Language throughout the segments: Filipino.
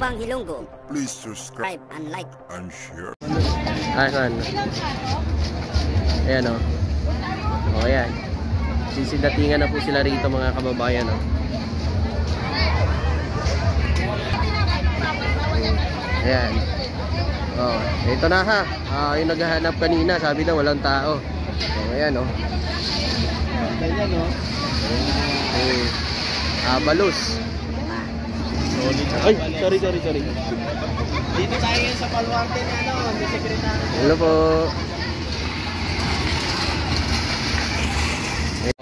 Bang Hilonggo. Please subscribe And like and share. Ayan. Ayan o. O ayan. Sisidatingan na po sila rito mga kababayan o. Ayan. O. Ito na ha. Yung naghahanap kanina. Sabi na walang tao. O ayan o. Ganyan o. Abalos. Ay, sorry. Dito tayo ngayon sa Paluarte ni ni Secretary. Hello po.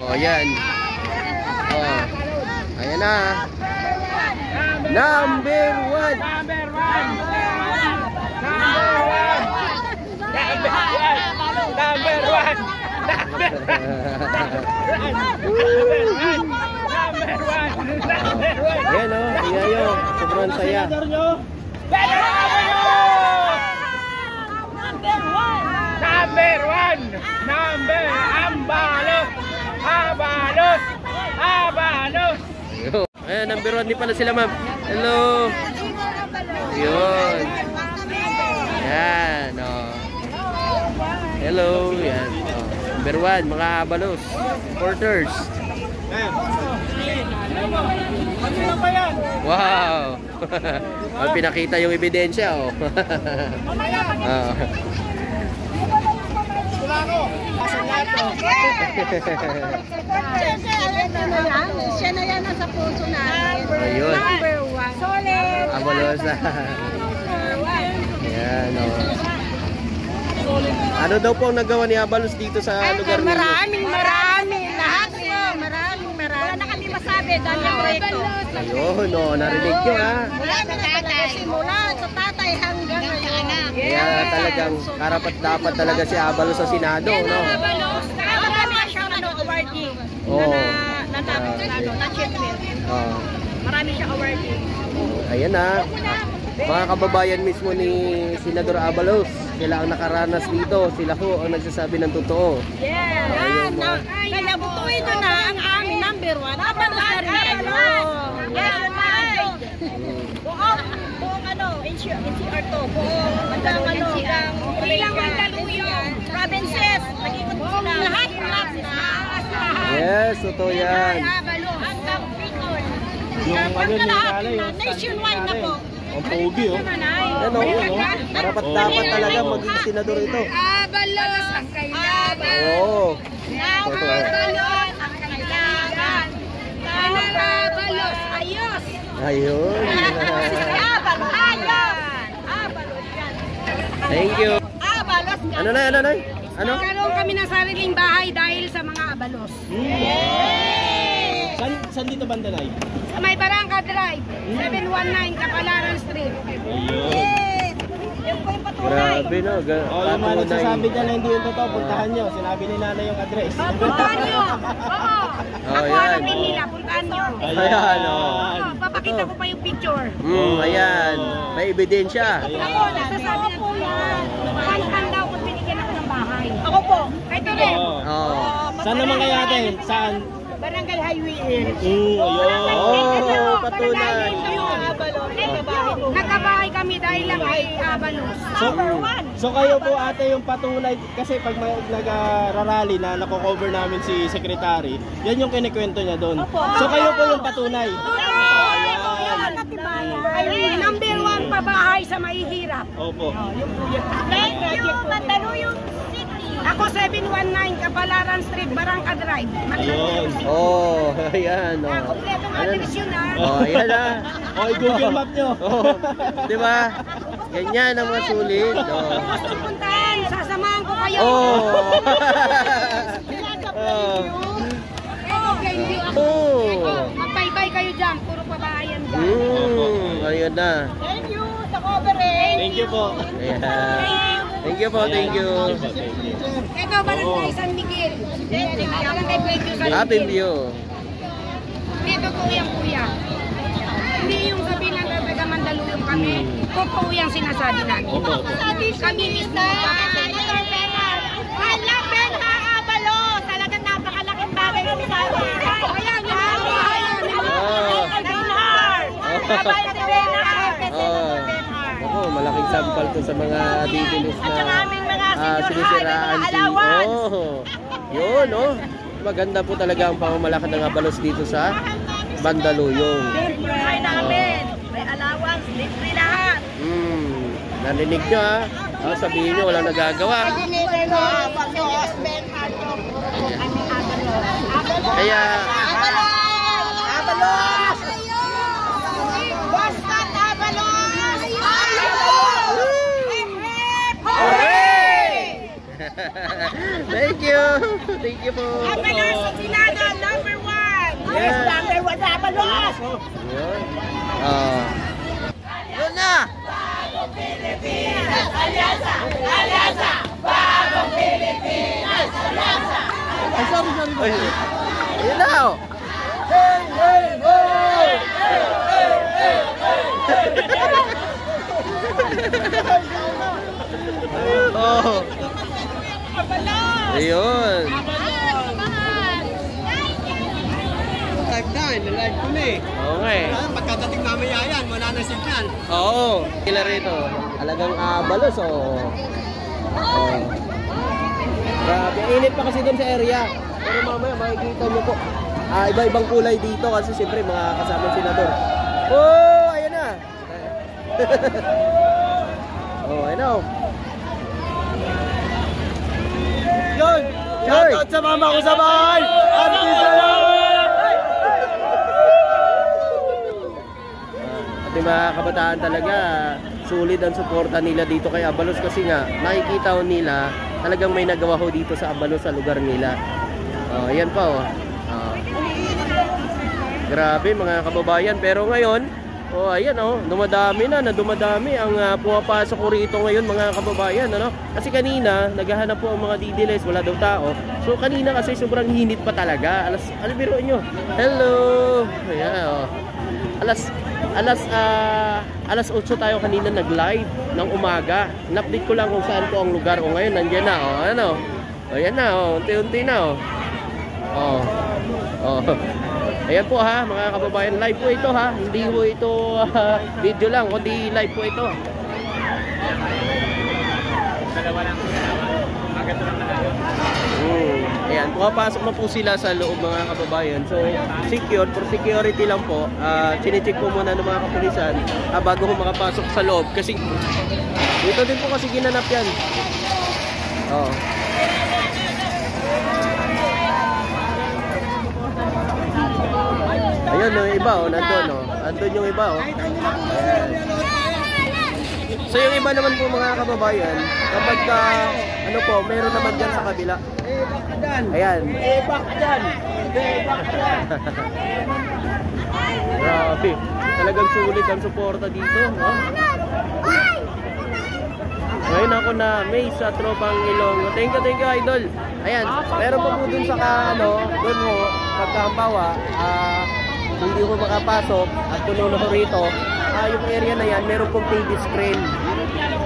Oh, yan. Oh. Ayan na. Number 1. Ayan o, tingnan nyo, sobrang saya. Number Abalos. Ayan, number 1 din pala sila, ma'am. Hello. Yun. Ayan, o. Hello, yan. Number 1, mga Abalos. Supporters. Wow. Pinakita yung ebidensya, oh. Siya na yan nasa puso natin. Ayun. Number 1. Solid. Abalos na. Yan, oh. Ano daw po ang nagawa ni Abalos dito sa lugar ninyo? Marami. Lahat po. Marami. Wala na kami masabi. Dami ang proyekto. Ayun, oh. Narinig nyo, ha? Wala na tatay. Simula sa tatay hanggang ngayon. Kaya talagang karapat dapat talaga si Abalos sa Senado, no? Abalos. Marami siyang awardee. Oo. Na-achievement. Marami siyang awardee. Ayan na. Mga kababayan mismo ni Senador Abalos, sila ang nakaranas dito. Sila ho ang nagsasabi ng totoo. Yeah. Kaya butuin nyo na ang aming number 1. Abalos na rin kayo. Buong NCR to. Buong ilang Mandaluyong provinces. Lahat. Yes, totoo yan. Hanggang Bicol. Yung Nationwide na po. ang pogi oh. Ano, karapat dapat talaga maging senador ito. Abalos ang kailangan. Oo. Abalos ang kailangan. Abalos, ayos. Ayun. Abalos, ayos. Abalos yan. Thank you. Abalos. Ano na? Ano? Nagkaroon kami ng sariling bahay dahil sa mga abalos. Saan dito banda na yun? Sa may Barangka Drive, 719 Kapalaran Street. Ayun. Yung po yung patunay. Grabe no. Yung mga nagsasabi dyan na hindi yung totoo, puntahan nyo. Sinabi ni nanay yung address. Puntahan nyo. Oo. Ako yan. ang pin nila, puntahan nyo. Ayan oh. Papakita ko pa yung picture. Ayan. May ebidensya. Ako, nagsasabi na po yan. Hanggang daw kung binigyan ako ng bahay. Ako po. Ito rin. Oo. Saan naman kaya natin? Saan? Barangay Highway. Ayun. Patunay. Nagkabahay kami dahil lang kay Abalos. So kayo po ate yung patunay kasi pag may nag-rally na nako-cover namin si secretary, yan yung kinikwento niya doon. So kayo po yung patunay. Ay, number 1 pabahay sa mahihirap. Opo. Thank you, Mandaluyong City. Ako 719 Kapalaran Street, Barangka Drive. Ayun. Oh, ayan oh. Kompletong address yun ha. Oh, ayan na. Google Map nyo. Oh, di ba? Ganyan ang mga sulit. Oh. Gusto puntahan, sasamahan ko kayo. Magbaybay kayo dyan, puro pabahayan dyan. Ayun na. Thank you sa covering. Thank you po. Ayan. Thank you po, thank you. Ito, Barangay San Miguel. Barangay Puerto San Miguel. Happy view. Dito po yung kuya. Hindi yung sabihin ng taga Mandaluyong kami. Totoo yung sinasabi namin. Kami mismo. Hala, Benta Abalos. Talagang napakalaking bagay kami sa akin. Ayan, yung mga bahay. Ayan, malaking sampal to sa mga didilis At saka na aming mga senior sinisiraan high na si... allowance. Oh, yun, oh. Maganda po talaga ang pamamalakad ng Abalos dito sa Mandaluyong. Libre namin. May allowance, libre lahat. Narinig nyo ha. Sabihin nyo, walang nagagawa. Kaya... Abalos! Basta Abalos! Hooray! Thank you! Thank you po! Abalos sa Senado, number 1! Yes, number 1 Abalos! Yun. Yun na! Bagong Pilipinas, Alyansa! Alyansa! Bagong Pilipinas, Alyansa! Ay, sorry. Ayun na oh! Hey, hey, ho! Oh. Ayun. Live na, live ko na eh. Oo nga eh. Pagkadating mamaya yan, wala na signal. Oo. Kila rito. Talagang Abalos oh. Oh. Grabe. Init pa kasi doon sa area. Pero mamaya makikita nyo po. Iba-ibang kulay dito kasi siyempre mga kasama ng senador. Oh! Ayan na. Oh, ayun na oh. Yun! Shoutout sa mama ko sa bahay! At yung mga kabataan talaga, sulit ang suporta nila dito kay Abalos kasi nga, nakikita ho nila talagang may nagawa ho dito sa Abalos sa lugar nila. Ayan pa oh. Grabe mga kababayan, pero ngayon, ayan oh, dumadami ang pumapasok ko rito ngayon mga kababayan, ano? Kasi kanina, naghahanap po ang mga didiles, wala daw tao. So kanina kasi sobrang hinit pa talaga. Biro nyo. Hello. Ayan oh. Alas 8 tayo kanina nag-live ng umaga. In-update ko lang kung saan po ang lugar. O ngayon, nandiyan na. O, ano? O, yan na. O, unti-unti na. O. Ayan po ha, mga kababayan. Live po ito ha. Hindi po ito video lang. Kundi live po ito. Dalawa lang. Maganda lang na tayo. Ayan, pumapasok na po sila sa loob mga kababayan. So, secure, for security lang po. Chine-check po muna ng mga kapulisan bago ko makapasok sa loob. Kasi, dito din po kasi ginanap yan. Oo. Ayun, yung iba oh, nandun oh. Nandun yung iba oh. Ayan. So yung iba naman po mga kababayan, kapag ano po, meron naman dyan sa kabila. Ayan. Grabe. Talagang sulit ang suporta dito. Oh. Ngayon ako na may sa tropang Ilonggo. Thank you idol. Ayan. Meron po po dun sa dun ho, pagkahambawa, hindi ko makapasok at tununo ko rito. Yung area na yan, meron pong TV screen.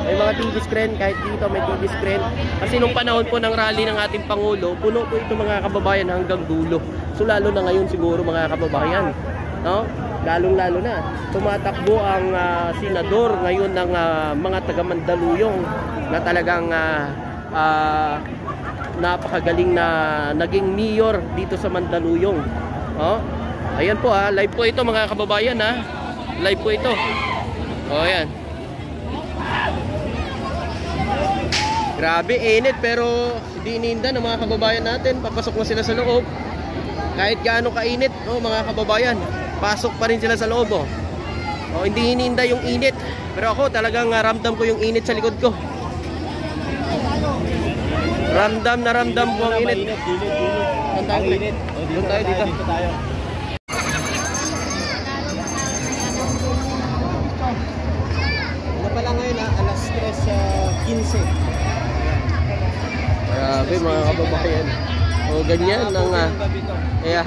May mga TV screen, kahit dito may TV screen. Kasi nung panahon po ng rally ng ating Pangulo, puno po ito mga kababayan hanggang dulo. So lalo na ngayon siguro mga kababayan, no? Lalong-lalo na. Tumatakbo ang senador ngayon ng mga taga Mandaluyong na talagang napakagaling na naging mayor dito sa Mandaluyong. Oh? Ayan po live po ito mga kababayan ha. Live po ito. Oh, ayan. Grabe, init pero hindi ininda ng mga kababayan natin. Papasok na sila sa loob. Kahit gaano kainit, mga kababayan, pasok pa rin sila sa loob. Hindi ininda yung init. Pero ako talagang ramdam ko yung init sa likod ko. Ramdam na ramdam ko ang init. Doon tayo dito. Pala ngayon alas 3:15. Grabe mga kababayan. Ganyan ang kaya